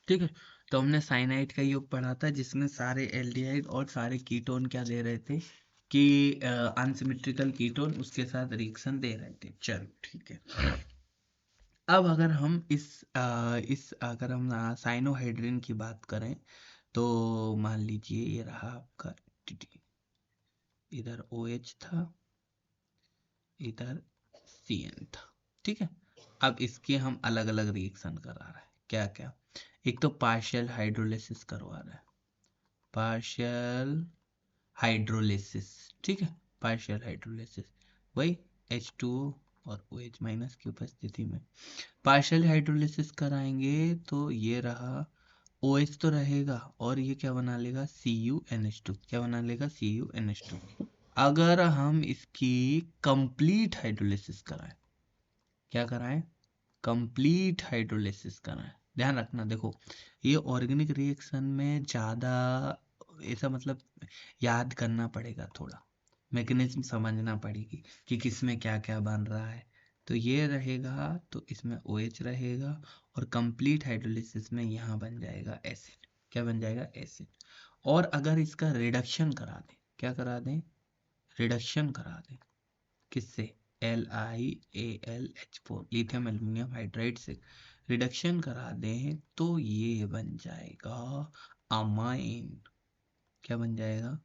ठीक है। तो हमने साइनाइड का योग पढ़ा था जिसमें सारे एल्डिहाइड और सारे कीटोन क्या दे रहे थे कि अनसिमेट्रिकल कीटोन उसके साथ रिएक्शन दे रहे थे। चलो ठीक है। अब अगर हम इस अगर हम साइनोहाइड्रिन की बात करें तो मान लीजिए ये रहा आपका TT, इधर OH था, इधर CN था। ठीक है। अब इसके हम अलग अलग रिएक्शन करा रहे हैं। क्या क्या? एक तो पार्शियल हाइड्रोलिसिस करवा रहे हैं, पार्शियल हाइड्रोलिसिस। ठीक है, पार्शियल हाइड्रोलिसिस वही H2O और OH माइनस की उपस्थिति में पार्शियल हाइड्रोलिसिस कराएंगे तो ये रहा OH तो रहेगा और ये क्या बना लेगा CuNH2। क्या बना लेगा CuNH2। अगर हम इसकी कंप्लीट हाइड्रोलिसिस कराएं, क्या कराएं? कंप्लीट हाइड्रोलिसिस कराएं। ध्यान रखना, देखो ये ऑर्गेनिक रिएक्शन में ज़्यादा ऐसा मतलब याद करना पड़ेगा, थोड़ा मैकेनिज्म समझना पड़ेगी कि किस में क्या क्या बन रहा है। तो ये रहेगा तो इसमें OH रहेगा और कंप्लीट हाइड्रोलिसिस में यहाँ बन जाएगा एसिड। क्या बन जाएगा? एसिड। और अगर इसका रिडक्शन करा दें, क्या करा दें? रिडक्शन करा दें किससे? LiAlH4 लिथियम एल्यूमिनियम हाइड्राइड से रिडक्शन करा दें तो ये बन जाएगा अमाइन। क्या बन जाएगा?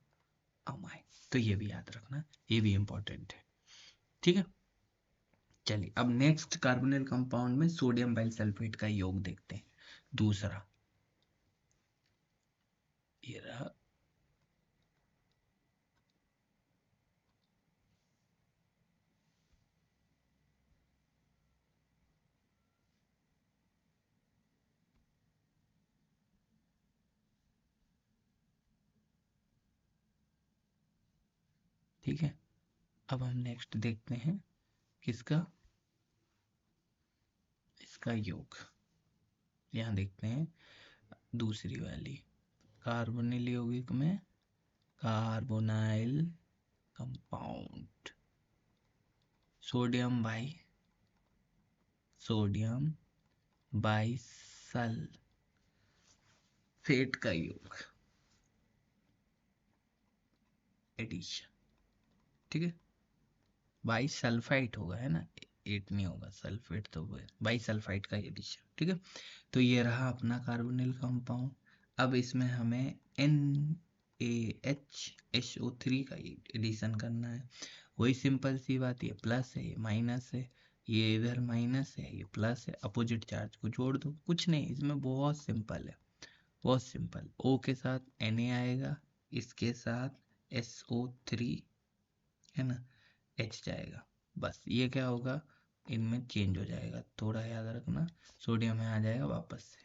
अमाइन। तो ये भी याद रखना, ये भी इंपॉर्टेंट है। ठीक है। चलिए अब नेक्स्ट कार्बोनिल कंपाउंड में सोडियम बाइसल्फेट का योग देखते हैं। दूसरा ये रहा, ठीक है। अब हम नेक्स्ट देखते हैं किसका? इसका योग यहाँ देखते हैं, दूसरी वाली कार्बोनिल यौगिक में कार्बोनाइल कंपाउंड सोडियम बाइसल्फेट का योग एडिशन। ठीक है, बाइसल्फाइट होगा है ना, एट नहीं होगा, सल्फेट तो बाइसल्फाइट का एडिशन। ठीक है। तो ये रहा अपना कार्बोनिल कंपाउंड। अब इसमें हमें NaHSO3 का एडिशन करना है। वही सिंपल सी बात, ये प्लस है ये माइनस है, ये इधर माइनस है ये प्लस है, अपोजिट चार्ज को जोड़ दो। कुछ नहीं, इसमें बहुत सिंपल है, बहुत सिंपल। O के साथ Na आएगा, इसके साथ SO3 है ना, H जाएगा। बस ये क्या होगा, इनमें चेंज हो जाएगा, थोड़ा याद रखना। सोडियम में आ जाएगा वापस से,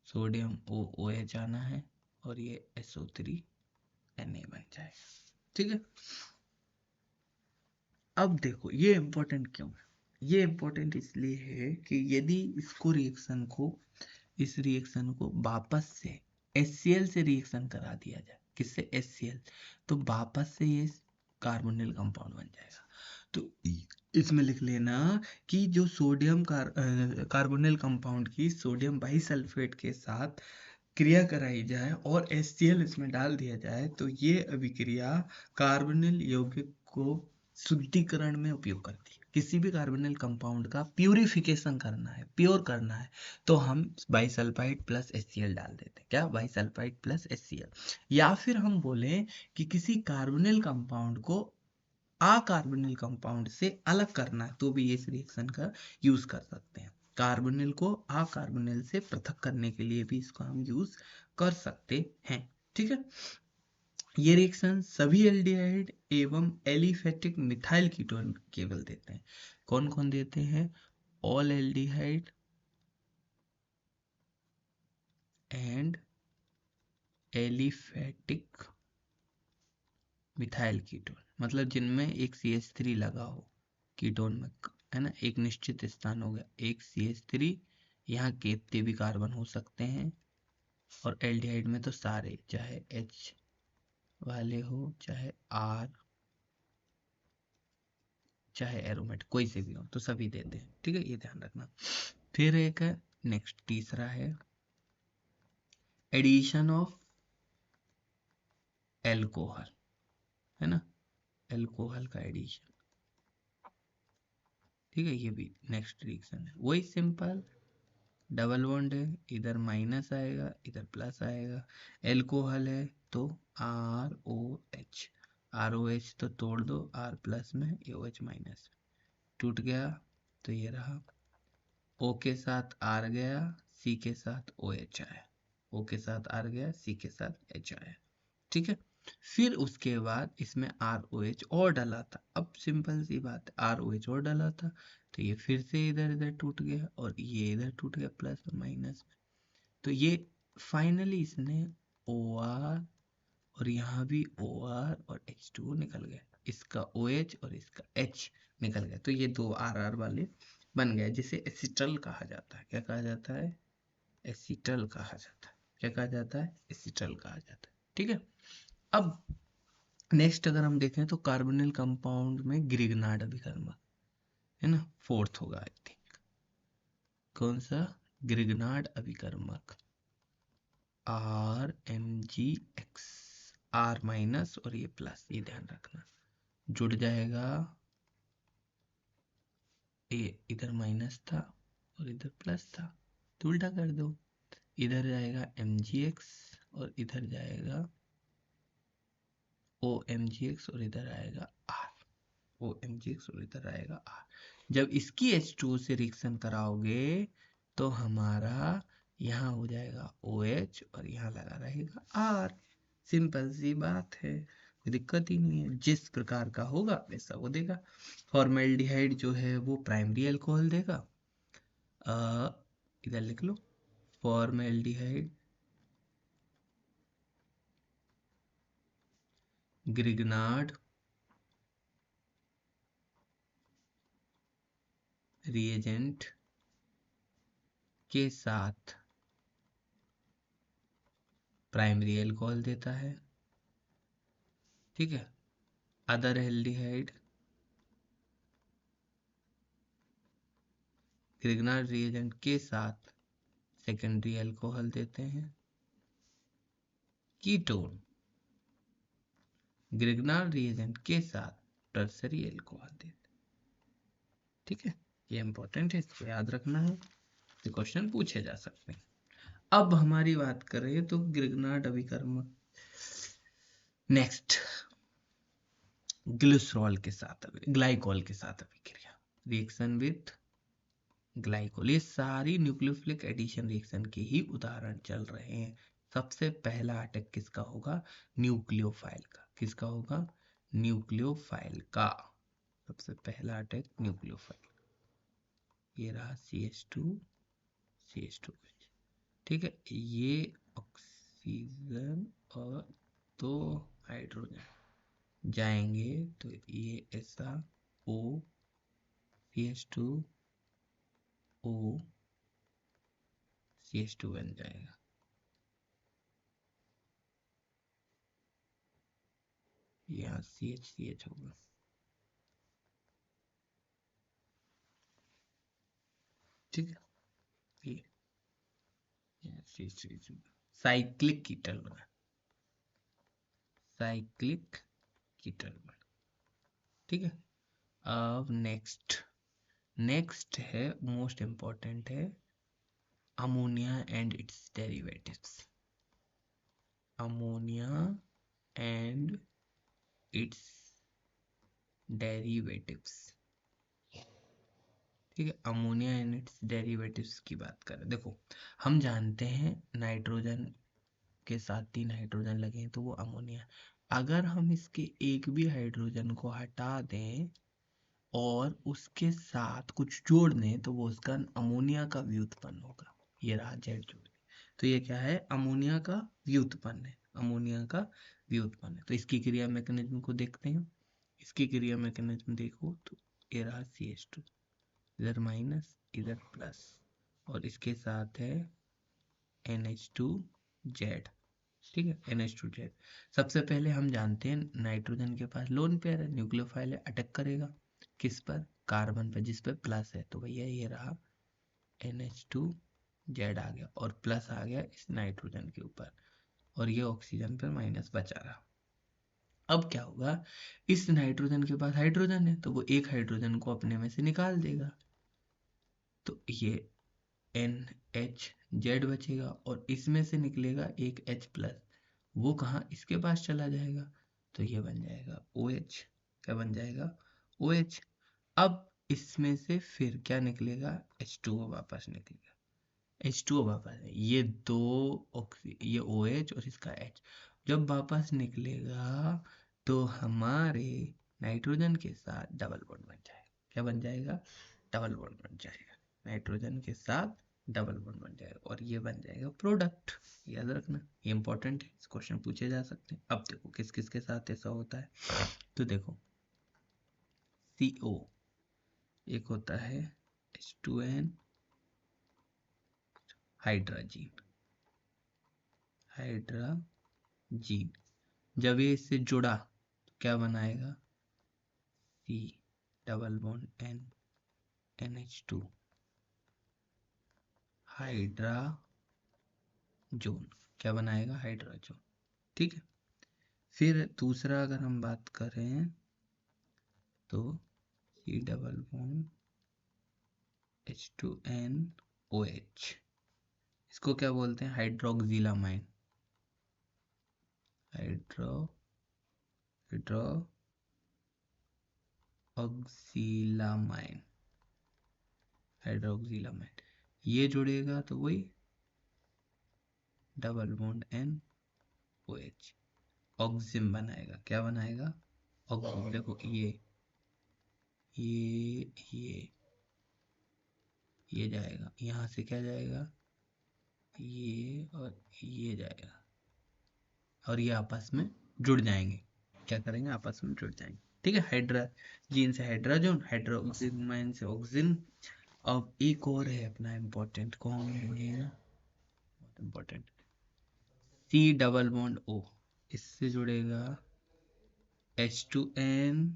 सोडियम OH आना है और ये SO3 Na बन जाएगा। ठीक है। अब देखो ये इंपॉर्टेंट क्यों है? ये इंपॉर्टेंट इसलिए है कि यदि इस रिएक्शन को वापस से HCl से रिएक्शन करा दिया जाए, किससे? HCl, तो वापस से ये कार्बोनिल कंपाउंड बन जाएगा। तो इसमें लिख लेना कि जो कार्बोनिल कंपाउंड की सोडियम बाइसल्फेट के साथ क्रिया कराई जाए और HCl इसमें डाल दिया जाए तो ये अभिक्रिया कार्बोनिल यौगिक को शुद्धिकरण में उपयोग करती है। किसी भी कार्बोनिल कंपाउंड का प्यूरिफिकेशन करना है, प्योर करना है, तो हम बाइसल्फाइड प्लस HCl डाल देते हैं। क्या? Bisulphide plus HCl। या फिर हम बोलें कि किसी कार्बोनिल कंपाउंड को अकार्बोनिल कंपाउंड से अलग करना है तो भी इस रिएक्शन का यूज कर सकते हैं। कार्बोनिल को अकार्बोनिल से पृथक करने के लिए भी इसको हम यूज कर सकते हैं। ठीक है। ये रिएक्शन सभी एल्डिहाइड एवं एलिफेटिक मिथाइल कीटोन केवल देते हैं। कौन कौन देते हैं? All aldehyde and aliphatic methyl ketone, मतलब जिनमें एक CH3 लगा हो कीटोन में, है ना, एक निश्चित स्थान हो गया, एक CH3, यहाँ कितने भी कार्बन हो सकते हैं। और एल्डिहाइड में तो सारे, चाहे H वाले हो, चाहे R, चाहे एरोमेट, कोई से भी हो, तो सभी देते हैं। ठीक है, ये ध्यान रखना। फिर एक है नेक्स्ट, तीसरा है एडिशन ऑफ एल्कोहल, है ना, एल्कोहल का एडिशन, ठीक है। ये भी नेक्स्ट रिएक्शन है, वही सिंपल डबल बॉन्ड है, इधर माइनस आएगा इधर प्लस आएगा, एल्कोहल है तो ROH, ROH तो तोड़ दो, R प्लस में ये OH माइनस, टूट गया तो ये रहा, O के साथ R गया, C के साथ OH आया, O के साथ R गया, C के साथ H आया, ठीक है। फिर उसके बाद इसमें ROH और डाला था, अब सिंपल सी बात है ROH और डाला था तो ये फिर से इधर इधर टूट गया और ये इधर टूट गया प्लस और माइनस में, तो ये फाइनली इसने OR और यहाँ भी OR और H2O निकल गया, इसका OH और इसका H निकल गया, तो ये दो RR वाले बन गए, जिसे एसिटल कहा जाता है। क्या कहा जाता है? एसिटल कहा जाता है। क्या कहा जाता है? एसिटल कहा जाता है, ठीक है। अब नेक्स्ट अगर हम देखें तो कार्बोनिल कंपाउंड में ग्रिग्नार्ड अभिकर्मक, है ना, फोर्थ होगा आई थिंक, कौन सा? ग्रिग्नार्ड अभिकर्मक, RMgX, R माइनस और ये प्लस, ये ध्यान रखना, जुड़ जाएगा, ये इधर माइनस था और इधर प्लस था तो उल्टा कर दो, इधर जाएगा MgX और इधर जाएगा OMgX और इधर आएगा R, OMgX और इधर आएगा R। जब इसकी H2O से रिएक्शन कराओगे तो हमारा यहाँ हो जाएगा OH और यहाँ लगा रहेगा R, सिंपल सी बात है, कोई दिक्कत ही नहीं है, जिस प्रकार का होगा वैसा वो देगा। फॉर्मेल्डिहाइड जो है वो प्राइमरी अल्कोहल देगा, इधर लिख लो, फॉर्मेल्डिहाइड ग्रिग्नार्ड रिएजेंट के साथ प्राइमरी अल्कोहल देता है, ठीक है। अदर एल्डिहाइड ग्रिग्नार्ड रिएजेंट के साथ सेकेंडरी अल्कोहल देते हैं। कीटोन ग्रिग्नार्ड रिएजेंट के साथ टर्सरी अल्कोहल देते हैं, ठीक है। ये इंपॉर्टेंट है, इसको याद रखना है, तो क्वेश्चन पूछे जा सकते हैं। अब हमारी बात करें तो ग्रिग्नार्ड अभिकर्मक, नेक्स्ट ग्लिसरॉल के साथ ग्लाइकोल के साथ अभिक्रिया, रिएक्शन विथ ग्लाइकोल, ये सारी न्यूक्लियोफिलिक एडिशन रिएक्शन के ही उदाहरण चल रहे हैं। सबसे पहला अटैक किसका होगा? न्यूक्लियोफाइल का। किसका होगा? न्यूक्लियोफाइल का। सबसे पहला अटैक न्यूक्लियोफाइल, ये रहा CH2 CH2H, ठीक है। ये ऑक्सीजन और दो हाइड्रोजन जाएंगे तो ये ऐसा O CH2O CH2 बन जाएगा, यहाँ CH होगा, ठीक है। ये साइक्लिक कीटल बना, साइक्लिक कीटल बना, ठीक है। अब नेक्स्ट है, मोस्ट इंपॉर्टेंट है, ammonia and it's derivatives, ammonia and it's derivatives, ठीक है। अमोनिया एंड इट्स डेरिवेटिव्स की बात करें, देखो हम जानते हैं नाइट्रोजन के साथ 3 हाइड्रोजन लगे हैं तो वो अमोनिया, अगर हम इसके एक भी हाइड्रोजन को हटा दें और उसके साथ कुछ जोड़ दें तो वो उसका अमोनिया का व्युत्पन्न होगा, ये रहा जेड जोड़, तो ये क्या है? अमोनिया का व्युत्पन्न है, अमोनिया का व्युत्पन्न है। तो इसकी क्रिया मैकेनिज्म को देखते हैं, इसकी क्रिया मैकेनिज्म देखो तो ये रहा CH2, इधर माइनस इधर प्लस और इसके साथ है NH2Z, ठीक है, NH2Z। सबसे पहले हम जानते हैं नाइट्रोजन के पास लोन पेयर है, न्यूक्लियोफाइल है, अटैक करेगा किस पर? कार्बन पर, जिस पर प्लस है, तो भैया ये रहा NH2 जेड आ गया और प्लस आ गया इस नाइट्रोजन के ऊपर, और ये ऑक्सीजन पर माइनस बचा रहा। अब क्या होगा, इस नाइट्रोजन के पास हाइड्रोजन है तो वो एक हाइड्रोजन को अपने में से निकाल देगा, तो ये NH बचेगा और इसमें से निकलेगा एक H+, वो कहाँ, इसके पास चला जाएगा, तो ये बन जाएगा OH। क्या बन जाएगा, OH। अब इसमें से फिर क्या निकलेगा, H2O वापस निकलेगा। H2O वापस है, ये दो ये OH और इसका H जब वापस निकलेगा तो हमारे नाइट्रोजन के साथ डबल बॉन्ड बन जाएगा। क्या बन जाएगा, डबल बॉन्ड बन जाएगा, नाइट्रोजन के साथ डबल बॉन्ड बन जाएगा और ये बन जाएगा प्रोडक्ट। याद रखना, ये इंपॉर्टेंट है, इस क्वेश्चन पूछे जा सकते हैं। अब देखो किस किस के साथ ऐसा होता है, तो देखो CO एक होता है H2N हाइड्राजीन, हाइड्राजीन जब ये इससे जुड़ा तो क्या बनाएगा, C double bond N NH2 hydrazone. क्या बनाएगा, हाइड्राजोन। ठीक है, फिर दूसरा अगर हम बात करें तो C डबल बॉन्ड H2NOH, इसको क्या बोलते हैं, हाइड्रोक्सिलामाइन, हाइड्रोक्सिलामाइन, हाइड्रोक्सिलामाइन ये जुड़ेगा तो वही डबल बॉन्ड NOH ऑक्सिम बनाएगा। क्या बनाएगा, ऑक्सिम। देखो ये जाएगा, यहाँ से क्या जाएगा, ये और ये जाएगा और ये आपस में जुड़ जाएंगे। क्या करेंगे, आपस में जुड़ जाएंगे। ठीक है, हाइड्राजीन से हाइड्रोजन, हाइड्रोक्सिलामाइन से ऑक्सिन। अब एक और है अपना इम्पोर्टेंट, कौन है बहुत important, C double bond O, इससे जुड़ेगा H2N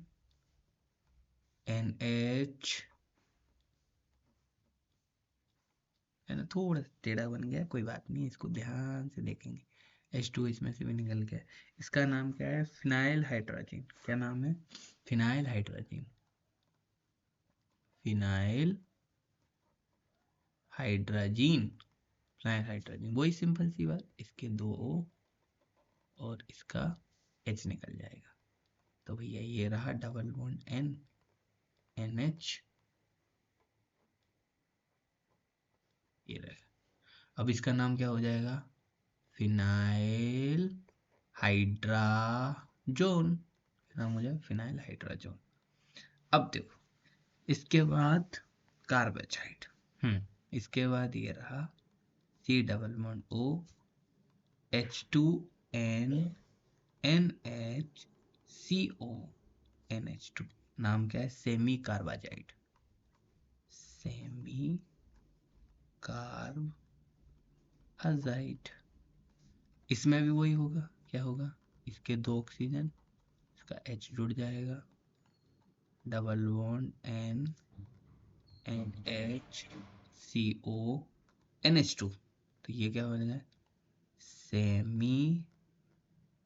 NH, है ना, थोड़ा टेढ़ा बन गया, कोई बात नहीं, इसको ध्यान से देखेंगे। H2 इसमें से भी निकल गया, इसका नाम क्या है, फिनाइल हाइड्रोजीन। क्या नाम है, phenyl hydrazine, phenyl hydrazine, phenyl hydrazine. वही सिंपल सी बात, इसके दो O और इसका H निकल जाएगा, तो भैया ये रहा डबल बॉन्ड N NH, ये रहेगा। अब इसका नाम क्या हो जाएगा, फिनाइल हाइड्राजोन, नाम हो जाएगा फिनाइल हाइड्राजोन। अब देखो इसके बाद कार्बोचाइड, इसके बाद ये रहा C double bond O H2N NHCO NH2, नाम क्या है, सेमी कार्बाजाइड, सेमी कार्बाजाइड। इसमें भी वही होगा, क्या होगा, इसके दो ऑक्सीजन, इसका H जुड़ जाएगा, double bond N NHCO NH2, तो ये क्या बनेगा, सेमी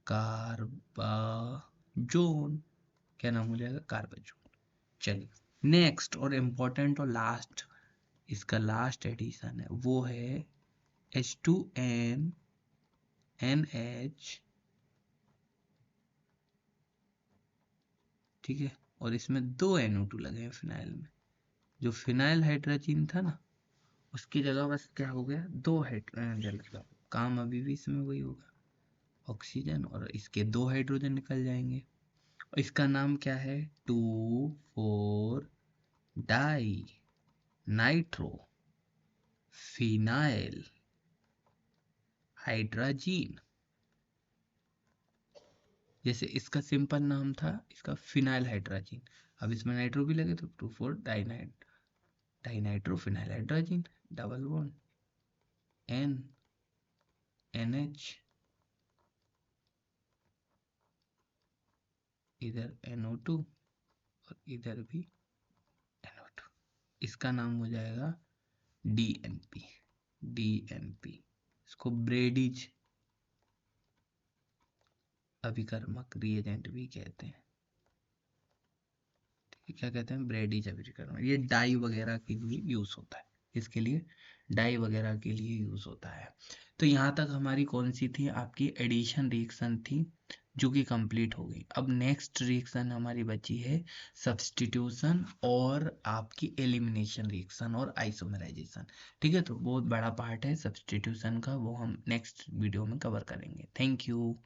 कार्बाजोन। क्या नाम हो जाएगा, कार्बाजोन। चलिए नेक्स्ट और इम्पोर्टेंट और लास्ट, इसका लास्ट एडिशन है, वो है H2N NH, ठीक है, और इसमें दो NO2 लगे हैं फिनाइल में। जो फिनाइल हाइड्रोजीन था ना, उसकी जगह बस क्या हो गया, दो हाइड्रोजन, काम अभी भी इसमें वही होगा, ऑक्सीजन, और इसके दो हाइड्रोजन निकल जाएंगे। और इसका नाम क्या है, 2,4 डाई नाइट्रो फिनाइल हाइड्रोजीन। जैसे इसका सिंपल नाम था, इसका फिनाइल हाइड्रोजीन, अब इसमें नाइट्रो भी लगे तो 2,4 dinitro phenyl hydrazine, double bond N NH, इधर NO2 और इधर भी NO2, इसका नाम हो जाएगा DNP। DNP, इसको ब्रेडिज अभिकर्मक रिएजेंट भी कहते हैं। क्या कहते हैं? ब्रेडिज अभिकर्मक। ये डाई वगैरह के लिए यूज होता है, इसके लिए डाई वगैरह के लिए यूज होता है। तो यहाँ तक हमारी कौन सी थी? आपकी एडिशन रिएक्शन थी, जो कि कंप्लीट हो गई। अब नेक्स्ट रिएक्शन हमारी बची है सब्स्टिट्यूशन और आपकी एलिमिनेशन रिएक्शन और आइसोमराइजेशन। ठीक है, तो बहुत बड़ा पार्ट है सब्स्टिट्यूशन का, वो हम नेक्स्ट वीडियो में कवर करेंगे। Thank you.